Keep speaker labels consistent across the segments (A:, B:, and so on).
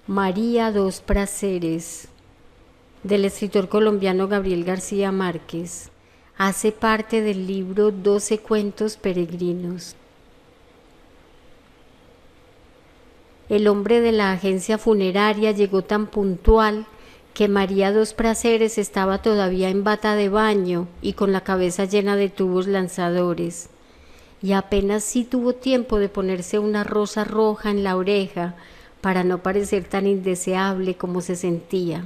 A: María dos Prazeres, del escritor colombiano Gabriel García Márquez. Hace parte del libro 12 cuentos peregrinos. El hombre de la agencia funeraria llegó tan puntual que María dos Prazeres estaba todavía en bata de baño y con la cabeza llena de tubos lanzadores, y apenas sí tuvo tiempo de ponerse una rosa roja en la oreja para no parecer tan indeseable como se sentía.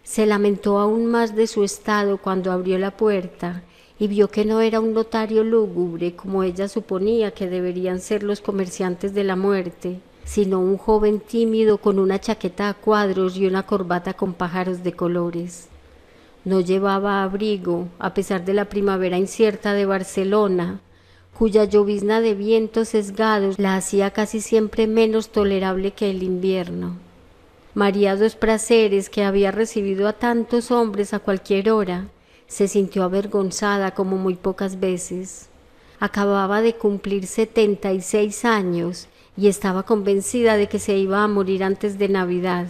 A: Se lamentó aún más de su estado cuando abrió la puerta y vio que no era un notario lúgubre como ella suponía que deberían ser los comerciantes de la muerte, sino un joven tímido con una chaqueta a cuadros y una corbata con pájaros de colores. No llevaba abrigo, a pesar de la primavera incierta de Barcelona, cuya llovizna de vientos sesgados la hacía casi siempre menos tolerable que el invierno. María dos Prazeres, que había recibido a tantos hombres a cualquier hora, se sintió avergonzada como muy pocas veces. Acababa de cumplir 76 años y estaba convencida de que se iba a morir antes de Navidad.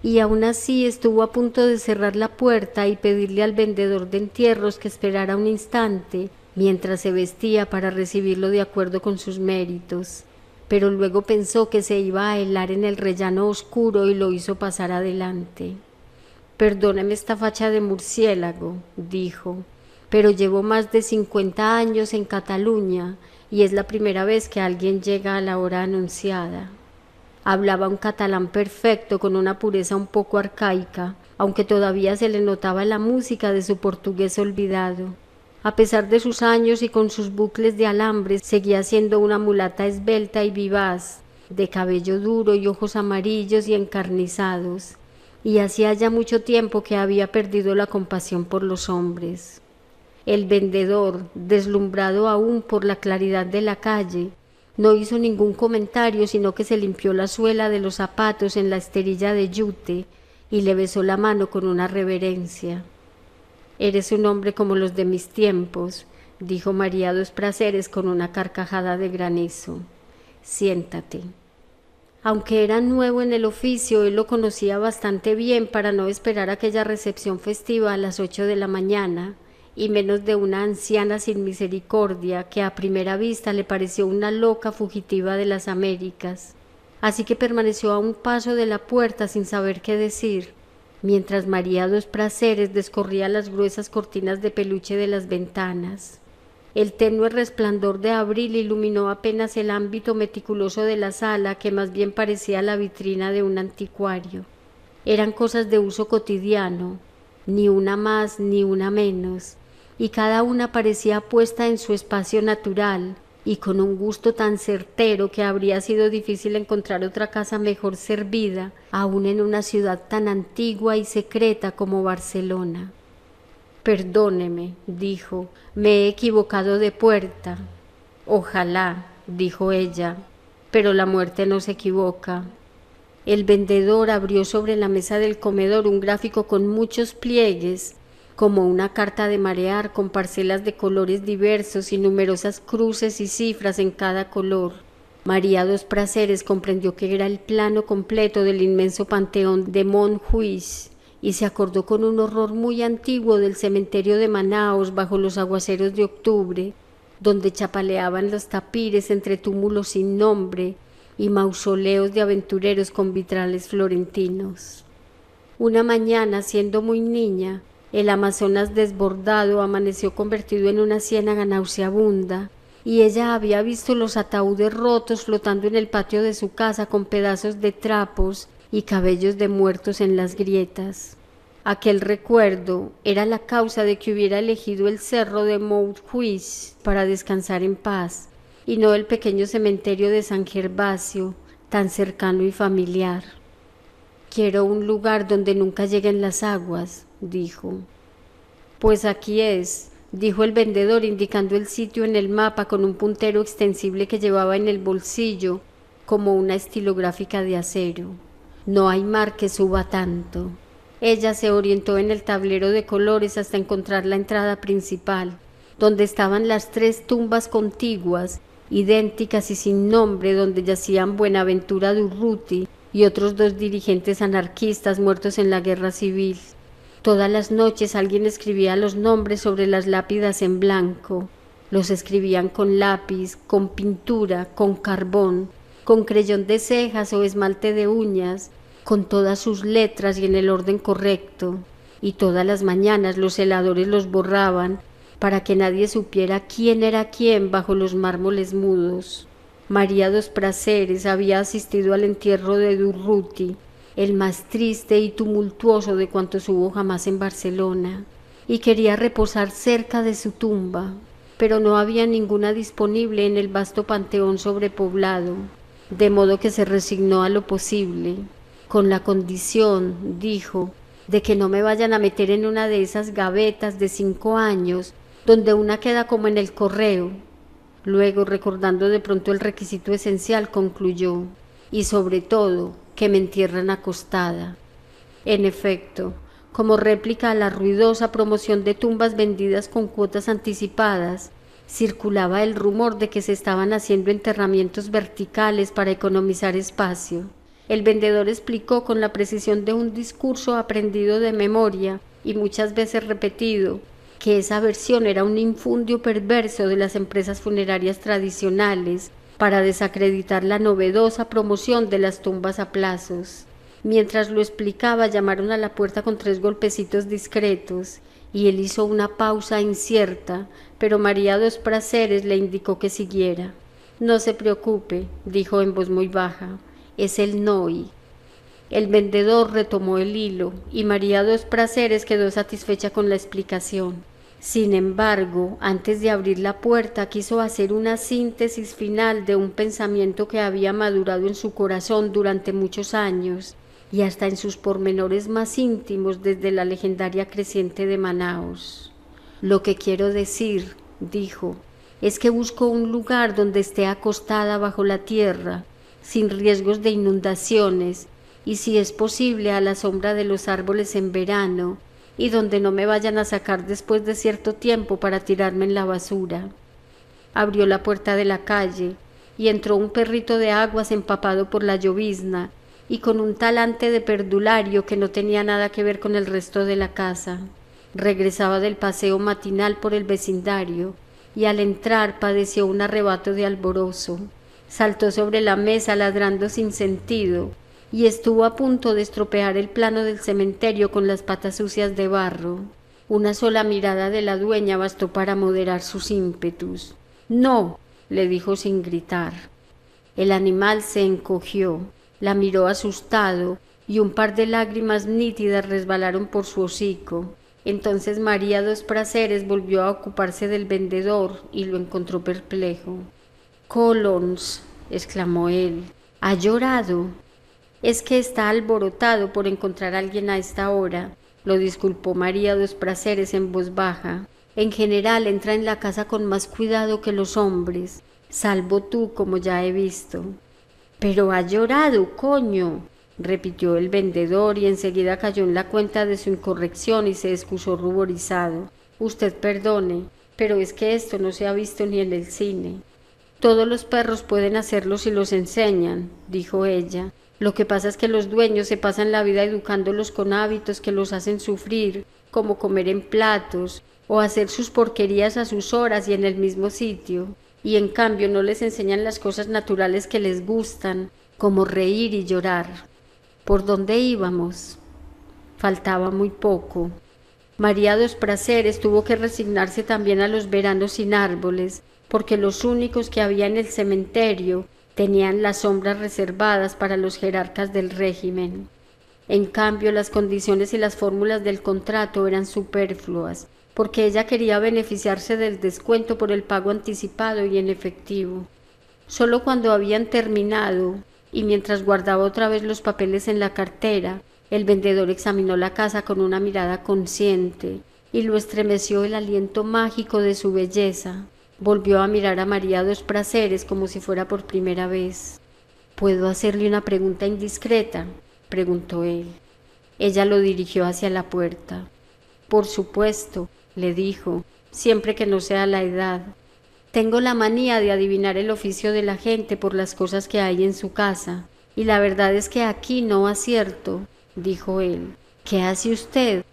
A: Y aún así estuvo a punto de cerrar la puerta y pedirle al vendedor de entierros que esperara un instante mientras se vestía para recibirlo de acuerdo con sus méritos, pero luego pensó que se iba a helar en el rellano oscuro y lo hizo pasar adelante. «Perdóneme esta facha de murciélago», dijo, «pero llevo más de 50 años en Cataluña y es la primera vez que alguien llega a la hora anunciada». Hablaba un catalán perfecto con una pureza un poco arcaica, aunque todavía se le notaba la música de su portugués olvidado. A pesar de sus años y con sus bucles de alambre, seguía siendo una mulata esbelta y vivaz, de cabello duro y ojos amarillos y encarnizados, y hacía ya mucho tiempo que había perdido la compasión por los hombres. El vendedor, deslumbrado aún por la claridad de la calle, no hizo ningún comentario, sino que se limpió la suela de los zapatos en la esterilla de yute y le besó la mano con una reverencia. «Eres un hombre como los de mis tiempos», dijo María dos Prazeres con una carcajada de granizo. «Siéntate». Aunque era nuevo en el oficio, él lo conocía bastante bien para no esperar aquella recepción festiva a las 8 de la mañana, y menos de una anciana sin misericordia que a primera vista le pareció una loca fugitiva de las Américas. Así que permaneció a un paso de la puerta sin saber qué decir, mientras María dos Prazeres descorría las gruesas cortinas de peluche de las ventanas. El tenue resplandor de abril iluminó apenas el ámbito meticuloso de la sala, que más bien parecía la vitrina de un anticuario. Eran cosas de uso cotidiano, ni una más ni una menos, y cada una parecía puesta en su espacio natural, y con un gusto tan certero que habría sido difícil encontrar otra casa mejor servida, aun en una ciudad tan antigua y secreta como Barcelona. «Perdóneme», dijo, «me he equivocado de puerta». «Ojalá», dijo ella, «pero la muerte no se equivoca». El vendedor abrió sobre la mesa del comedor un gráfico con muchos pliegues, como una carta de marear con parcelas de colores diversos y numerosas cruces y cifras en cada color. María dos Prazeres comprendió que era el plano completo del inmenso panteón de Montjuïc y se acordó con un horror muy antiguo del cementerio de Manaos bajo los aguaceros de octubre, donde chapaleaban los tapires entre túmulos sin nombre y mausoleos de aventureros con vitrales florentinos. Una mañana, siendo muy niña, el Amazonas desbordado amaneció convertido en una ciénaga nauseabunda, y ella había visto los ataúdes rotos flotando en el patio de su casa con pedazos de trapos y cabellos de muertos en las grietas. Aquel recuerdo era la causa de que hubiera elegido el cerro de Montjuïc para descansar en paz, y no el pequeño cementerio de San Gervasio, tan cercano y familiar. «Quiero un lugar donde nunca lleguen las aguas», dijo. «Pues aquí es», dijo el vendedor indicando el sitio en el mapa con un puntero extensible que llevaba en el bolsillo, como una estilográfica de acero. «No hay mar que suba tanto». Ella se orientó en el tablero de colores hasta encontrar la entrada principal, donde estaban las 3 tumbas contiguas, idénticas y sin nombre, donde yacían Buenaventura Durruti y otros 2 dirigentes anarquistas muertos en la guerra civil. Todas las noches alguien escribía los nombres sobre las lápidas en blanco. Los escribían con lápiz, con pintura, con carbón, con creyón de cejas o esmalte de uñas, con todas sus letras y en el orden correcto. Y todas las mañanas los celadores los borraban para que nadie supiera quién era quién bajo los mármoles mudos. María dos Prazeres había asistido al entierro de Durruti, el más triste y tumultuoso de cuantos hubo jamás en Barcelona, y quería reposar cerca de su tumba, pero no había ninguna disponible en el vasto panteón sobrepoblado, de modo que se resignó a lo posible, con la condición, dijo, de que no me vayan a meter en una de esas gavetas de 5 años, donde una queda como en el correo. Luego, recordando de pronto el requisito esencial, concluyó, y sobre todo, que me entierran acostada. En efecto, como réplica a la ruidosa promoción de tumbas vendidas con cuotas anticipadas, circulaba el rumor de que se estaban haciendo enterramientos verticales para economizar espacio. El vendedor explicó con la precisión de un discurso aprendido de memoria y muchas veces repetido, que esa versión era un infundio perverso de las empresas funerarias tradicionales para desacreditar la novedosa promoción de las tumbas a plazos. Mientras lo explicaba, llamaron a la puerta con 3 golpecitos discretos, y él hizo una pausa incierta, pero María dos Prazeres le indicó que siguiera. «No se preocupe», dijo en voz muy baja, «es el Noi». El vendedor retomó el hilo, y María dos Prazeres quedó satisfecha con la explicación. Sin embargo, antes de abrir la puerta, quiso hacer una síntesis final de un pensamiento que había madurado en su corazón durante muchos años, y hasta en sus pormenores más íntimos desde la legendaria creciente de Manaos. «Lo que quiero decir», dijo, «es que busco un lugar donde esté acostada bajo la tierra, sin riesgos de inundaciones, y si es posible a la sombra de los árboles en verano, y donde no me vayan a sacar después de cierto tiempo para tirarme en la basura». Abrió la puerta de la calle, y entró un perrito de aguas empapado por la llovizna, y con un talante de perdulario que no tenía nada que ver con el resto de la casa. Regresaba del paseo matinal por el vecindario, y al entrar padeció un arrebato de alborozo. Saltó sobre la mesa ladrando sin sentido, y estuvo a punto de estropear el plano del cementerio con las patas sucias de barro. Una sola mirada de la dueña bastó para moderar sus ímpetus. «No», le dijo sin gritar. El animal se encogió, la miró asustado, y un par de lágrimas nítidas resbalaron por su hocico. Entonces María dos Prazeres volvió a ocuparse del vendedor y lo encontró perplejo. «Colons», exclamó él, «¿ha llorado?» «Es que está alborotado por encontrar a alguien a esta hora», lo disculpó María dos Prazeres en voz baja. «En general entra en la casa con más cuidado que los hombres, salvo tú, como ya he visto». «Pero ha llorado, coño», repitió el vendedor, y enseguida cayó en la cuenta de su incorrección y se excusó ruborizado. «Usted perdone, pero es que esto no se ha visto ni en el cine». «Todos los perros pueden hacerlo si los enseñan», dijo ella. «Lo que pasa es que los dueños se pasan la vida educándolos con hábitos que los hacen sufrir, como comer en platos, o hacer sus porquerías a sus horas y en el mismo sitio, y en cambio no les enseñan las cosas naturales que les gustan, como reír y llorar». ¿Por dónde íbamos? Faltaba muy poco. María dos Prazeres tuvo que resignarse también a los veranos sin árboles, porque los únicos que había en el cementerio tenían las sombras reservadas para los jerarcas del régimen. En cambio, las condiciones y las fórmulas del contrato eran superfluas, porque ella quería beneficiarse del descuento por el pago anticipado y en efectivo. Solo cuando habían terminado, y mientras guardaba otra vez los papeles en la cartera, el vendedor examinó la casa con una mirada consciente, y lo estremeció el aliento mágico de su belleza. Volvió a mirar a María dos Prazeres como si fuera por primera vez. «¿Puedo hacerle una pregunta indiscreta?», preguntó él. Ella lo dirigió hacia la puerta. «Por supuesto», le dijo, «siempre que no sea la edad. Tengo la manía de adivinar el oficio de la gente por las cosas que hay en su casa. y la verdad es que aquí no acierto, dijo él. ¿Qué hace usted?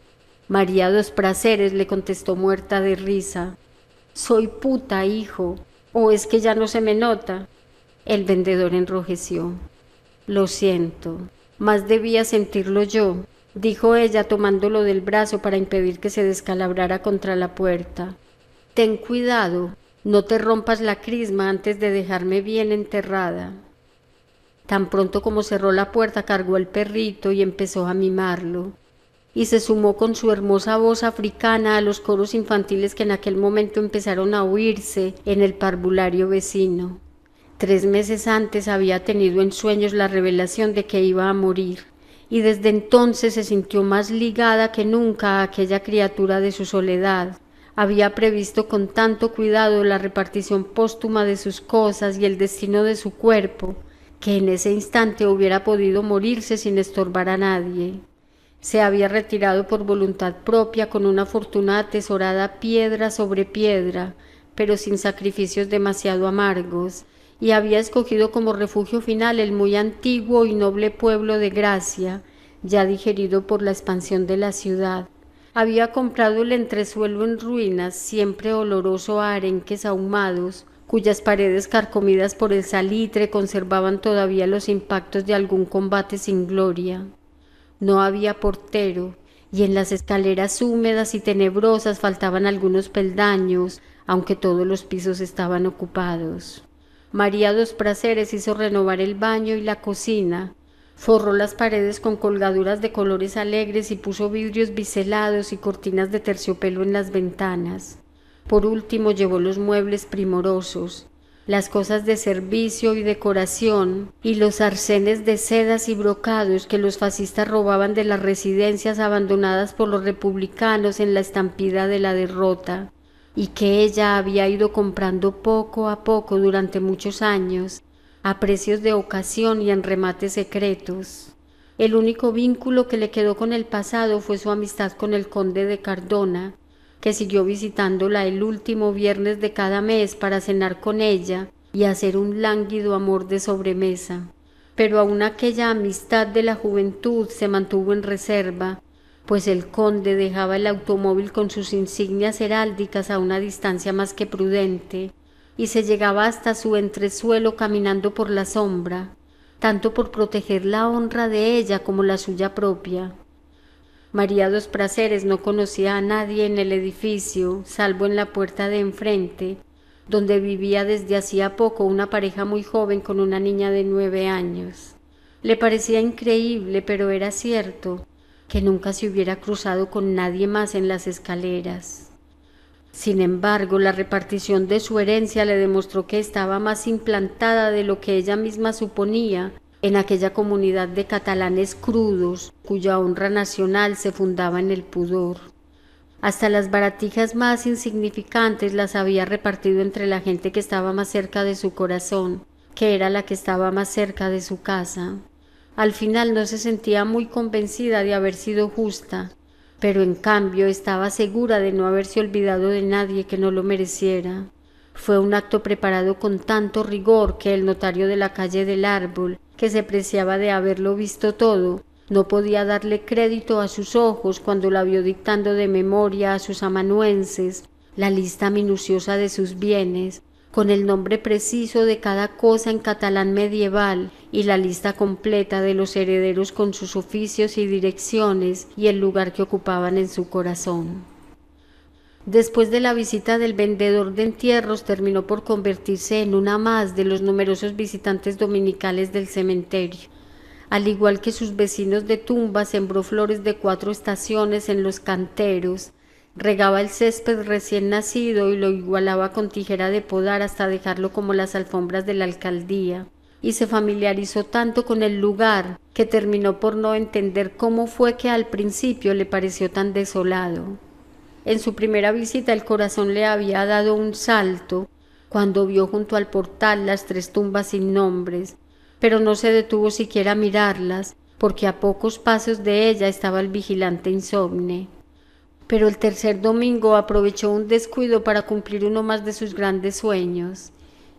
A: María Dos Prazeres le contestó muerta de risa. Soy puta, hijo. ¿O es que ya no se me nota? El vendedor enrojeció. Lo siento, más debía sentirlo yo, dijo ella tomándolo del brazo para impedir que se descalabrara contra la puerta. Ten cuidado, no te rompas la crisma antes de dejarme bien enterrada. Tan pronto como cerró la puerta cargó el perrito y empezó a mimarlo, y se sumó con su hermosa voz africana a los coros infantiles que en aquel momento empezaron a oírse en el parvulario vecino. 3 meses antes había tenido en sueños la revelación de que iba a morir, y desde entonces se sintió más ligada que nunca a aquella criatura de su soledad. Había previsto con tanto cuidado la repartición póstuma de sus cosas y el destino de su cuerpo, que en ese instante hubiera podido morirse sin estorbar a nadie. Se había retirado por voluntad propia con una fortuna atesorada piedra sobre piedra, pero sin sacrificios demasiado amargos, y había escogido como refugio final el muy antiguo y noble pueblo de Gracia, ya digerido por la expansión de la ciudad. Había comprado el entresuelo en ruinas, siempre oloroso a arenques ahumados, cuyas paredes carcomidas por el salitre conservaban todavía los impactos de algún combate sin gloria. No había portero, y en las escaleras húmedas y tenebrosas faltaban algunos peldaños, aunque todos los pisos estaban ocupados. María Dos Prazeres hizo renovar el baño y la cocina, forró las paredes con colgaduras de colores alegres y puso vidrios biselados y cortinas de terciopelo en las ventanas. Por último llevó los muebles primorosos, las cosas de servicio y decoración, y los arcenes de sedas y brocados que los fascistas robaban de las residencias abandonadas por los republicanos en la estampida de la derrota, y que ella había ido comprando poco a poco durante muchos años, a precios de ocasión y en remates secretos. El único vínculo que le quedó con el pasado fue su amistad con el conde de Cardona, que siguió visitándola el último viernes de cada mes para cenar con ella y hacer un lánguido amor de sobremesa. Pero aún aquella amistad de la juventud se mantuvo en reserva, pues el conde dejaba el automóvil con sus insignias heráldicas a una distancia más que prudente, y se llegaba hasta su entresuelo caminando por la sombra, tanto por proteger la honra de ella como la suya propia. María Dos Prazeres no conocía a nadie en el edificio, salvo en la puerta de enfrente, donde vivía desde hacía poco una pareja muy joven con una niña de 9 años. Le parecía increíble, pero era cierto, que nunca se hubiera cruzado con nadie más en las escaleras. Sin embargo, la repartición de su herencia le demostró que estaba más implantada de lo que ella misma suponía en aquella comunidad de catalanes crudos, cuya honra nacional se fundaba en el pudor. Hasta las baratijas más insignificantes las había repartido entre la gente que estaba más cerca de su corazón, que era la que estaba más cerca de su casa. Al final no se sentía muy convencida de haber sido justa, pero en cambio estaba segura de no haberse olvidado de nadie que no lo mereciera. Fue un acto preparado con tanto rigor que el notario de la calle del Árbol, que se preciaba de haberlo visto todo, no podía darle crédito a sus ojos cuando la vio dictando de memoria a sus amanuenses la lista minuciosa de sus bienes, con el nombre preciso de cada cosa en catalán medieval y la lista completa de los herederos con sus oficios y direcciones y el lugar que ocupaban en su corazón. Después de la visita del vendedor de entierros, terminó por convertirse en una más de los numerosos visitantes dominicales del cementerio. Al igual que sus vecinos de tumba, sembró flores de 4 estaciones en los canteros, regaba el césped recién nacido y lo igualaba con tijera de podar hasta dejarlo como las alfombras de la alcaldía, y se familiarizó tanto con el lugar que terminó por no entender cómo fue que al principio le pareció tan desolado. En su primera visita el corazón le había dado un salto cuando vio junto al portal las 3 tumbas sin nombres, pero no se detuvo siquiera a mirarlas, porque a pocos pasos de ella estaba el vigilante insomne. Pero el tercer domingo aprovechó un descuido para cumplir uno más de sus grandes sueños.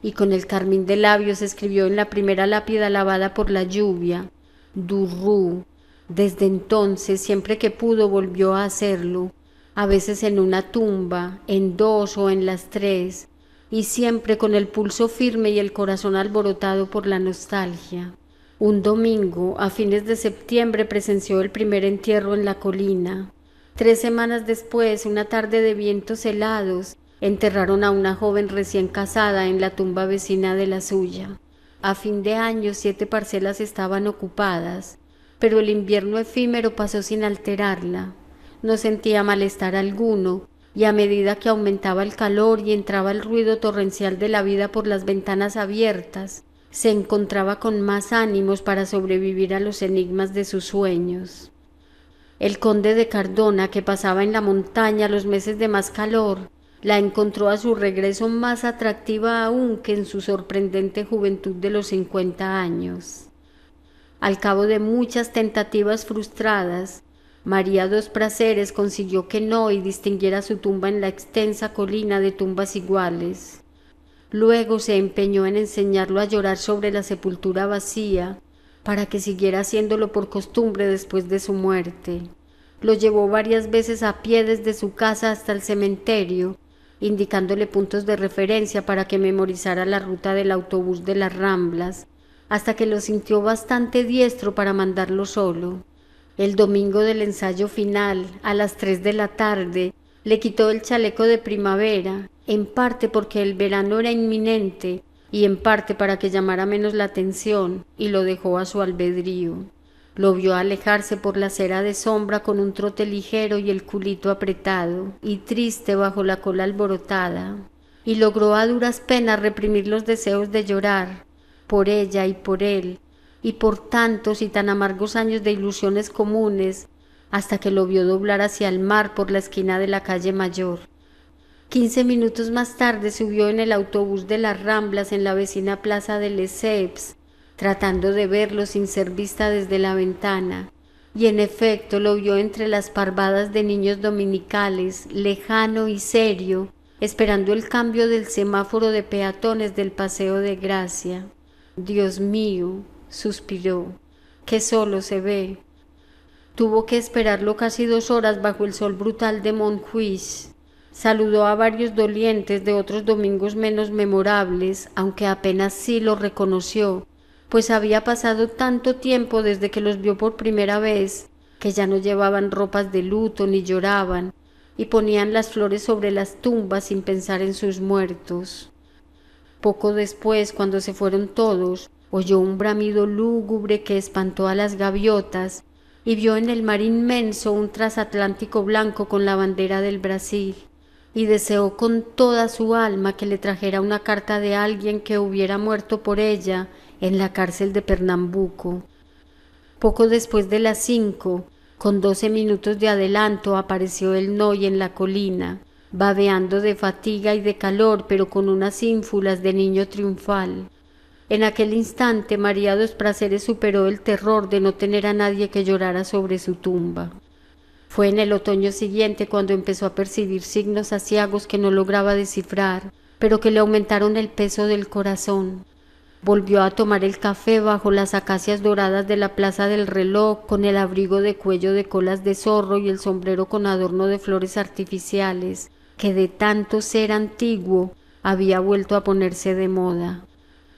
A: y con el carmín de labios escribió en la primera lápida lavada por la lluvia: Durrú. Desde entonces, siempre que pudo, volvió a hacerlo, a veces en una tumba, en dos o en las tres, y siempre con el pulso firme y el corazón alborotado por la nostalgia. Un domingo, a fines de septiembre, presenció el primer entierro en la colina. 3 semanas después, una tarde de vientos helados, enterraron a una joven recién casada en la tumba vecina de la suya. A fin de año 7 parcelas estaban ocupadas, pero el invierno efímero pasó sin alterarla. No sentía malestar alguno, y a medida que aumentaba el calor y entraba el ruido torrencial de la vida por las ventanas abiertas, se encontraba con más ánimos para sobrevivir a los enigmas de sus sueños. El conde de Cardona, que pasaba en la montaña los meses de más calor, la encontró a su regreso más atractiva aún que en su sorprendente juventud de los 50 años. Al cabo de muchas tentativas frustradas, María dos Prazeres consiguió que Noé distinguiera su tumba en la extensa colina de tumbas iguales. Luego se empeñó en enseñarlo a llorar sobre la sepultura vacía, para que siguiera haciéndolo por costumbre después de su muerte. Lo llevó varias veces a pie desde su casa hasta el cementerio, indicándole puntos de referencia para que memorizara la ruta del autobús de las Ramblas, hasta que lo sintió bastante diestro para mandarlo solo. El domingo del ensayo final, a las 3 de la tarde, le quitó el chaleco de primavera, en parte porque el verano era inminente y en parte para que llamara menos la atención, y lo dejó a su albedrío. Lo vio alejarse por la acera de sombra con un trote ligero y el culito apretado y triste bajo la cola alborotada, y logró a duras penas reprimir los deseos de llorar, por ella y por él, y por tantos y tan amargos años de ilusiones comunes, hasta que lo vio doblar hacia el mar por la esquina de la calle Mayor. 15 minutos más tarde subió en el autobús de las Ramblas en la vecina plaza de Lesseps, tratando de verlo sin ser vista desde la ventana, y en efecto lo vio entre las parvadas de niños dominicales, lejano y serio, esperando el cambio del semáforo de peatones del Paseo de Gracia. Dios mío, suspiró, qué solo se ve. Tuvo que esperarlo casi 2 horas bajo el sol brutal de Montjuïc. Saludó a varios dolientes de otros domingos menos memorables, aunque apenas sí los reconoció, pues había pasado tanto tiempo desde que los vio por primera vez, que ya no llevaban ropas de luto ni lloraban, y ponían las flores sobre las tumbas sin pensar en sus muertos. Poco después, cuando se fueron todos, oyó un bramido lúgubre que espantó a las gaviotas, y vio en el mar inmenso un transatlántico blanco con la bandera del Brasil, y deseó con toda su alma que le trajera una carta de alguien que hubiera muerto por ella en la cárcel de Pernambuco. Poco después de las 5, con 12 minutos de adelanto, apareció el Noy en la colina, babeando de fatiga y de calor, pero con unas ínfulas de niño triunfal. En aquel instante María dos Prazeres superó el terror de no tener a nadie que llorara sobre su tumba. Fue en el otoño siguiente cuando empezó a percibir signos aciagos que no lograba descifrar, pero que le aumentaron el peso del corazón. Volvió a tomar el café bajo las acacias doradas de la Plaza del Reloj, con el abrigo de cuello de colas de zorro y el sombrero con adorno de flores artificiales, que de tanto ser antiguo había vuelto a ponerse de moda.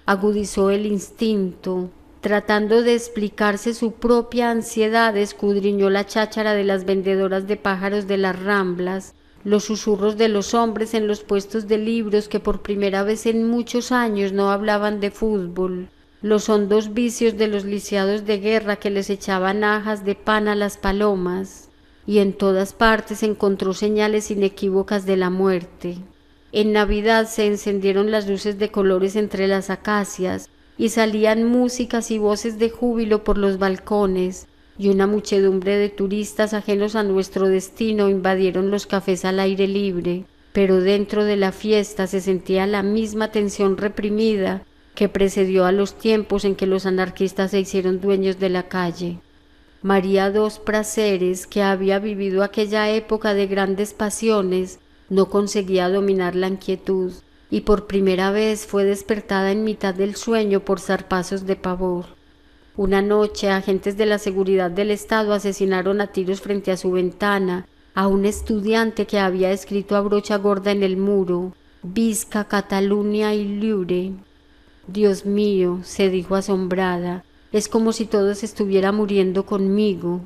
A: Agudizó el instinto. Tratando de explicarse su propia ansiedad, escudriñó la cháchara de las vendedoras de pájaros de las Ramblas, los susurros de los hombres en los puestos de libros que por primera vez en muchos años no hablaban de fútbol, los hondos vicios de los lisiados de guerra que les echaban ajas de pan a las palomas, y en todas partes encontró señales inequívocas de la muerte. En Navidad se encendieron las luces de colores entre las acacias, y salían músicas y voces de júbilo por los balcones, y una muchedumbre de turistas ajenos a nuestro destino invadieron los cafés al aire libre, pero dentro de la fiesta se sentía la misma tensión reprimida que precedió a los tiempos en que los anarquistas se hicieron dueños de la calle. María dos Prazeres, que había vivido aquella época de grandes pasiones, no conseguía dominar la inquietud. y por primera vez fue despertada en mitad del sueño por zarpazos de pavor. Una noche, agentes de la seguridad del Estado asesinaron a tiros frente a su ventana a un estudiante que había escrito a brocha gorda en el muro: Visca Catalunya y Lliure. Dios mío, se dijo asombrada, es como si todo se estuviera muriendo conmigo.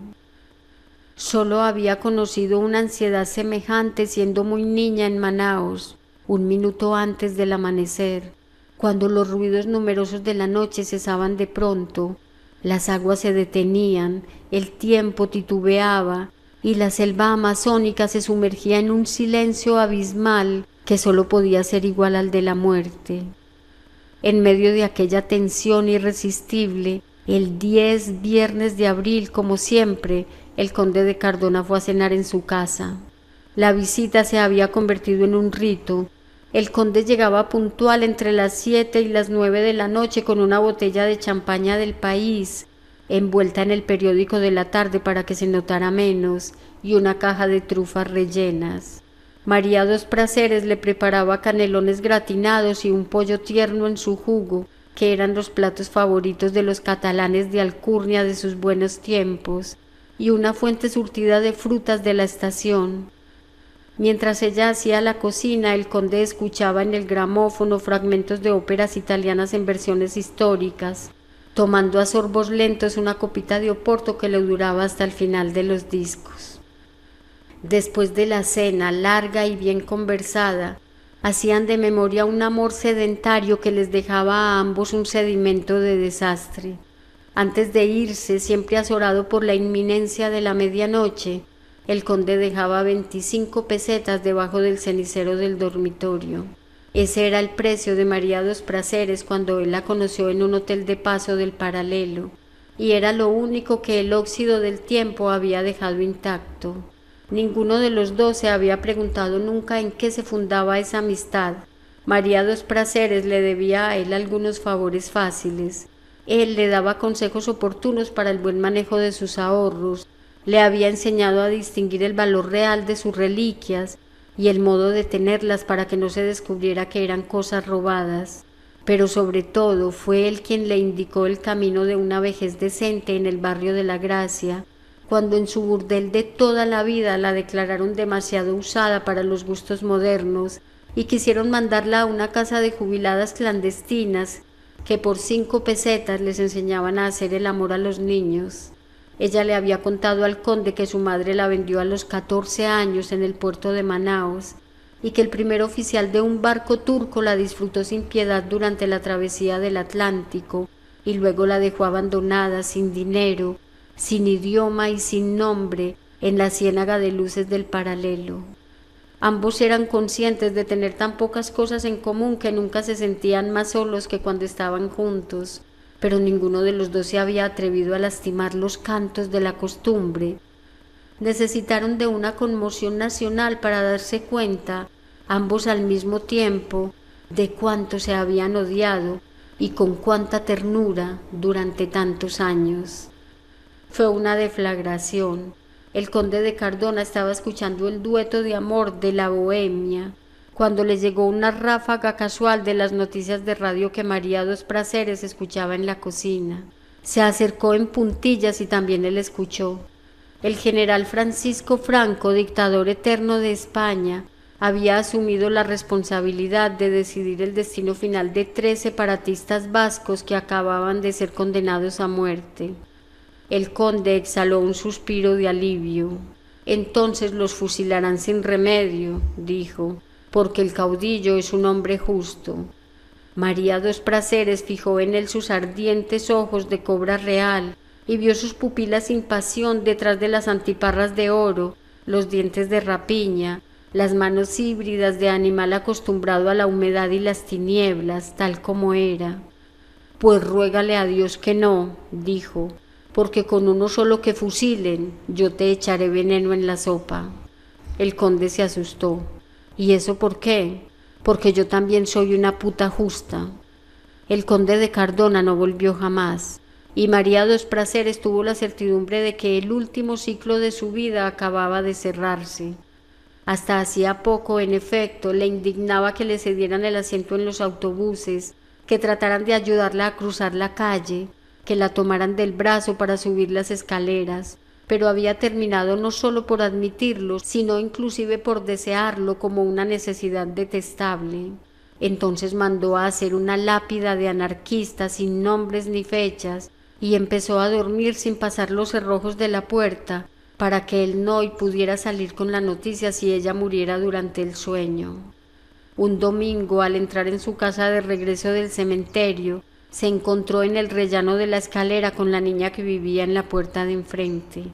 A: Solo había conocido una ansiedad semejante siendo muy niña en Manaos, un minuto antes del amanecer, cuando los ruidos numerosos de la noche cesaban de pronto, las aguas se detenían, el tiempo titubeaba y la selva amazónica se sumergía en un silencio abismal que solo podía ser igual al de la muerte. En medio de aquella tensión irresistible, el 10 viernes de abril, como siempre, el conde de Cardona fue a cenar en su casa. La visita se había convertido en un rito. El conde llegaba puntual entre las 7 y las 9 de la noche con una botella de champaña del país, envuelta en el periódico de la tarde para que se notara menos, y una caja de trufas rellenas. María Dos Prazeres le preparaba canelones gratinados y un pollo tierno en su jugo, que eran los platos favoritos de los catalanes de alcurnia de sus buenos tiempos, y una fuente surtida de frutas de la estación. Mientras ella hacía la cocina, el conde escuchaba en el gramófono fragmentos de óperas italianas en versiones históricas, tomando a sorbos lentos una copita de oporto que le duraba hasta el final de los discos. Después de la cena, larga y bien conversada, hacían de memoria un amor sedentario que les dejaba a ambos un sedimento de desastre. Antes de irse, siempre azorado por la inminencia de la medianoche, el conde dejaba 25 pesetas debajo del cenicero del dormitorio. Ese era el precio de María Dos Prazeres cuando él la conoció en un hotel de paso del Paralelo, y era lo único que el óxido del tiempo había dejado intacto. Ninguno de los dos se había preguntado nunca en qué se fundaba esa amistad. María Dos Prazeres le debía a él algunos favores fáciles. Él le daba consejos oportunos para el buen manejo de sus ahorros, le había enseñado a distinguir el valor real de sus reliquias y el modo de tenerlas para que no se descubriera que eran cosas robadas, pero sobre todo fue él quien le indicó el camino de una vejez decente en el barrio de la Gracia, cuando en su burdel de toda la vida la declararon demasiado usada para los gustos modernos y quisieron mandarla a una casa de jubiladas clandestinas que por 5 pesetas les enseñaban a hacer el amor a los niños. Ella le había contado al conde que su madre la vendió a los 14 años en el puerto de Manaos y que el primer oficial de un barco turco la disfrutó sin piedad durante la travesía del Atlántico y luego la dejó abandonada, sin dinero, sin idioma y sin nombre, en la ciénaga de luces del Paralelo. Ambos eran conscientes de tener tan pocas cosas en común que nunca se sentían más solos que cuando estaban juntos, pero ninguno de los dos se había atrevido a lastimar los cantos de la costumbre. Necesitaron de una conmoción nacional para darse cuenta, ambos al mismo tiempo, de cuánto se habían odiado y con cuánta ternura durante tantos años. Fue una deflagración. El conde de Cardona estaba escuchando el dueto de amor de la Bohemia, cuando le llegó una ráfaga casual de las noticias de radio que María Dos Prazeres escuchaba en la cocina. Se acercó en puntillas y también él escuchó. El general Francisco Franco, dictador eterno de España, había asumido la responsabilidad de decidir el destino final de 3 separatistas vascos que acababan de ser condenados a muerte. El conde exhaló un suspiro de alivio. Entonces los fusilarán sin remedio, dijo, porque el caudillo es un hombre justo. María Dos Prazeres fijó en él sus ardientes ojos de cobra real y vio sus pupilas sin pasión detrás de las antiparras de oro, los dientes de rapiña, las manos híbridas de animal acostumbrado a la humedad y las tinieblas, tal como era. Pues ruégale a Dios que no, dijo, porque con uno solo que fusilen, yo te echaré veneno en la sopa. El conde se asustó. ¿Y eso por qué? Porque yo también soy una puta justa. El conde de Cardona no volvió jamás, y María Dos Prazeres tuvo la certidumbre de que el último ciclo de su vida acababa de cerrarse. Hasta hacía poco, en efecto, le indignaba que le cedieran el asiento en los autobuses, que trataran de ayudarla a cruzar la calle, que la tomaran del brazo para subir las escaleras, pero había terminado no solo por admitirlo, sino inclusive por desearlo como una necesidad detestable. Entonces mandó a hacer una lápida de anarquista sin nombres ni fechas y empezó a dormir sin pasar los cerrojos de la puerta para que el Noy pudiera salir con la noticia si ella muriera durante el sueño. Un domingo, al entrar en su casa de regreso del cementerio, se encontró en el rellano de la escalera con la niña que vivía en la puerta de enfrente.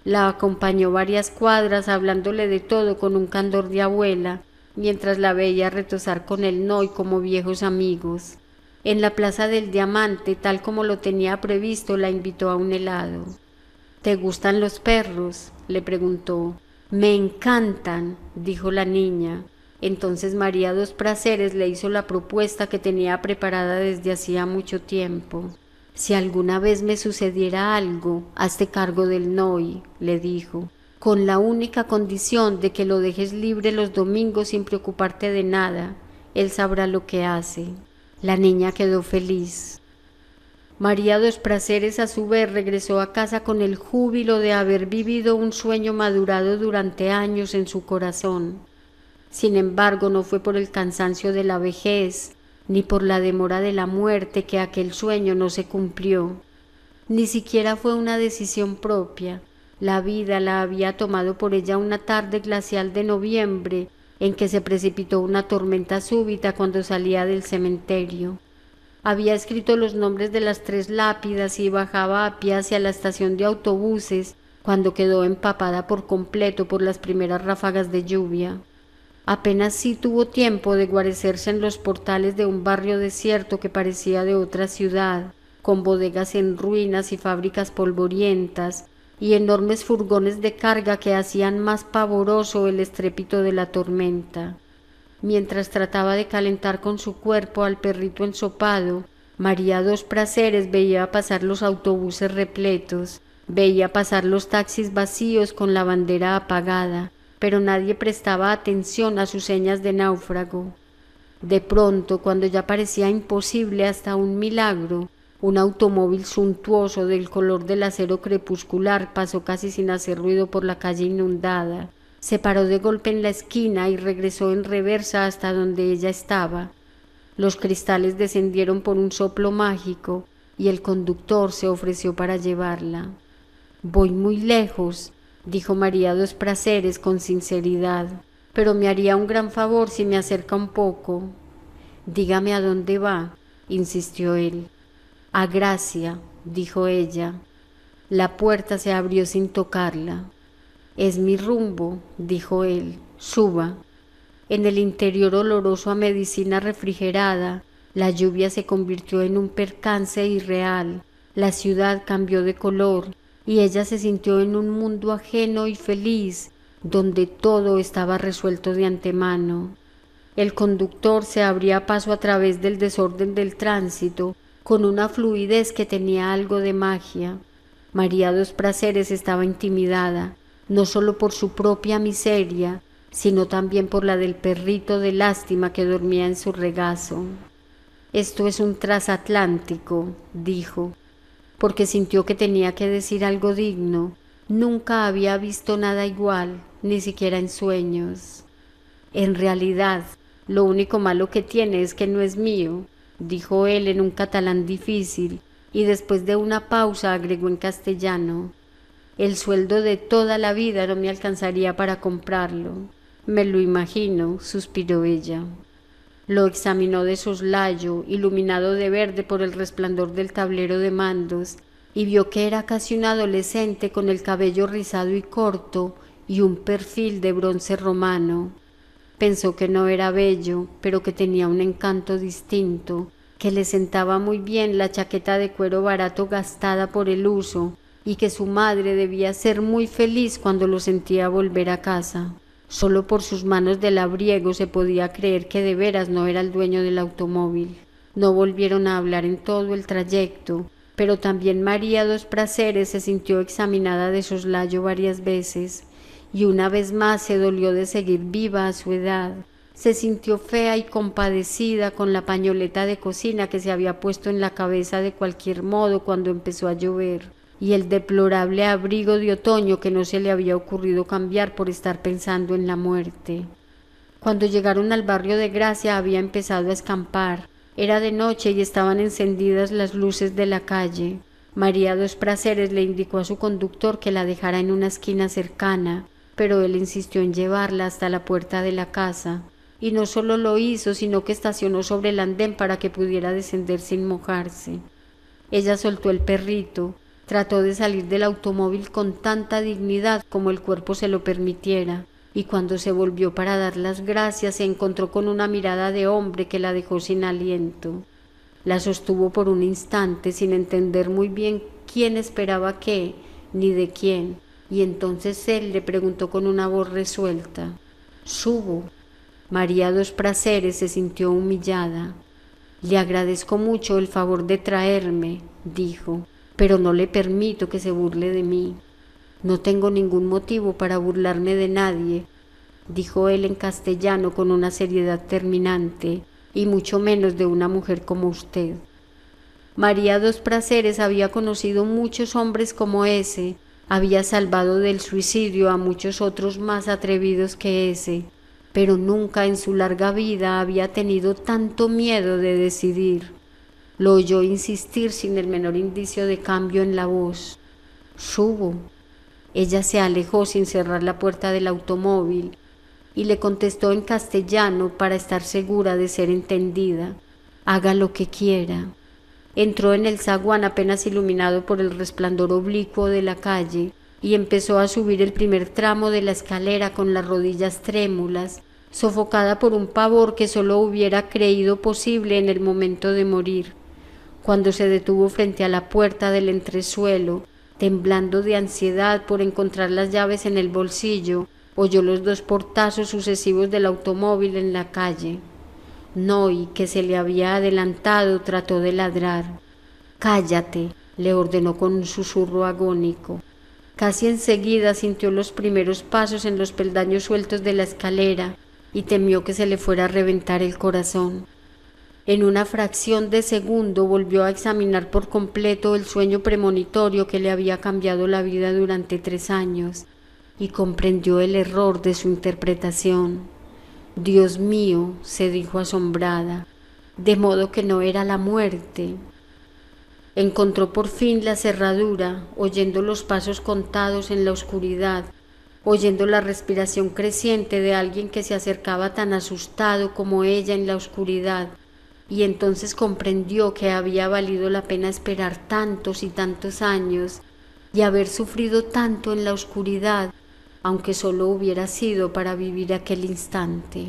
A: La acompañó varias cuadras hablándole de todo con un candor de abuela, mientras la veía retozar con el Noy como viejos amigos. En la Plaza del Diamante, tal como lo tenía previsto, la invitó a un helado. ¿Te gustan los perros?, le preguntó. Me encantan, dijo la niña. Entonces María Dos Prazeres le hizo la propuesta que tenía preparada desde hacía mucho tiempo. Si alguna vez me sucediera algo, hazte cargo del Noy, le dijo, con la única condición de que lo dejes libre los domingos sin preocuparte de nada. Él sabrá lo que hace. La niña quedó feliz. María Dos Prazeres a su vez regresó a casa con el júbilo de haber vivido un sueño madurado durante años en su corazón. Sin embargo, no fue por el cansancio de la vejez, ni por la demora de la muerte que aquel sueño no se cumplió. Ni siquiera fue una decisión propia. La vida la había tomado por ella una tarde glacial de noviembre, en que se precipitó una tormenta súbita cuando salía del cementerio. Había escrito los nombres de las 3 lápidas y bajaba a pie hacia la estación de autobuses cuando quedó empapada por completo por las primeras ráfagas de lluvia. Apenas sí tuvo tiempo de guarecerse en los portales de un barrio desierto que parecía de otra ciudad, con bodegas en ruinas y fábricas polvorientas, y enormes furgones de carga que hacían más pavoroso el estrépito de la tormenta. Mientras trataba de calentar con su cuerpo al perrito ensopado, María Dos Prazeres veía pasar los autobuses repletos, veía pasar los taxis vacíos con la bandera apagada, pero nadie prestaba atención a sus señas de náufrago. De pronto, cuando ya parecía imposible hasta un milagro, un automóvil suntuoso del color del acero crepuscular pasó casi sin hacer ruido por la calle inundada. Se paró de golpe en la esquina y regresó en reversa hasta donde ella estaba. Los cristales descendieron por un soplo mágico y el conductor se ofreció para llevarla. Voy muy lejos, dijo María Dos Prazeres con sinceridad, pero me haría un gran favor si me acerca un poco. Dígame a dónde va, insistió él. A Gracia, dijo ella. La puerta se abrió sin tocarla. Es mi rumbo, dijo él. Suba. En el interior oloroso a medicina refrigerada, la lluvia se convirtió en un percance irreal. La ciudad cambió de color y ella se sintió en un mundo ajeno y feliz, donde todo estaba resuelto de antemano. El conductor se abría paso a través del desorden del tránsito, con una fluidez que tenía algo de magia. María Dos Prazeres estaba intimidada, no solo por su propia miseria, sino también por la del perrito de lástima que dormía en su regazo. Esto es un transatlántico, dijo, porque sintió que tenía que decir algo digno. Nunca había visto nada igual, ni siquiera en sueños. En realidad, lo único malo que tiene es que no es mío, dijo él en un catalán difícil, y después de una pausa agregó en castellano. El sueldo de toda la vida no me alcanzaría para comprarlo. Me lo imagino, suspiró ella. Lo examinó de soslayo, iluminado de verde por el resplandor del tablero de mandos, y vio que era casi un adolescente con el cabello rizado y corto y un perfil de bronce romano. Pensó que no era bello, pero que tenía un encanto distinto, que le sentaba muy bien la chaqueta de cuero barato gastada por el uso, y que su madre debía ser muy feliz cuando lo sentía volver a casa. Solo por sus manos de labriego se podía creer que de veras no era el dueño del automóvil. No volvieron a hablar en todo el trayecto, pero también María Dos Prazeres se sintió examinada de soslayo varias veces, y una vez más se dolió de seguir viva a su edad. Se sintió fea y compadecida con la pañoleta de cocina que se había puesto en la cabeza de cualquier modo cuando empezó a llover, y el deplorable abrigo de otoño que no se le había ocurrido cambiar por estar pensando en la muerte. Cuando llegaron al barrio de Gracia había empezado a escampar. Era de noche y estaban encendidas las luces de la calle. María Dos Prazeres le indicó a su conductor que la dejara en una esquina cercana, pero él insistió en llevarla hasta la puerta de la casa. Y no solo lo hizo, sino que estacionó sobre el andén para que pudiera descender sin mojarse. Ella soltó el perrito, trató de salir del automóvil con tanta dignidad como el cuerpo se lo permitiera, y cuando se volvió para dar las gracias se encontró con una mirada de hombre que la dejó sin aliento. La sostuvo por un instante sin entender muy bien quién esperaba qué, ni de quién, y entonces él le preguntó con una voz resuelta: «¿Subo?». María Dos Prazeres se sintió humillada. «Le agradezco mucho el favor de traerme», dijo, «pero no le permito que se burle de mí». «No tengo ningún motivo para burlarme de nadie», dijo él en castellano con una seriedad terminante, «y mucho menos de una mujer como usted». María Dos Prazeres había conocido muchos hombres como ese, había salvado del suicidio a muchos otros más atrevidos que ese, pero nunca en su larga vida había tenido tanto miedo de decidir. Lo oyó insistir sin el menor indicio de cambio en la voz. «Subo». Ella se alejó sin cerrar la puerta del automóvil y le contestó en castellano para estar segura de ser entendida: «Haga lo que quiera». Entró en el zaguán apenas iluminado por el resplandor oblicuo de la calle y empezó a subir el primer tramo de la escalera con las rodillas trémulas, sofocada por un pavor que solo hubiera creído posible en el momento de morir. Cuando se detuvo frente a la puerta del entresuelo, temblando de ansiedad por encontrar las llaves en el bolsillo, oyó los dos portazos sucesivos del automóvil en la calle. Noy, que se le había adelantado, trató de ladrar. «Cállate», le ordenó con un susurro agónico. Casi enseguida sintió los primeros pasos en los peldaños sueltos de la escalera y temió que se le fuera a reventar el corazón. En una fracción de segundo volvió a examinar por completo el sueño premonitorio que le había cambiado la vida durante 3 años y comprendió el error de su interpretación. «Dios mío», se dijo asombrada, «de modo que no era la muerte». Encontró por fin la cerradura, oyendo los pasos contados en la oscuridad, oyendo la respiración creciente de alguien que se acercaba tan asustado como ella en la oscuridad, y entonces comprendió que había valido la pena esperar tantos y tantos años y haber sufrido tanto en la oscuridad, aunque solo hubiera sido para vivir aquel instante.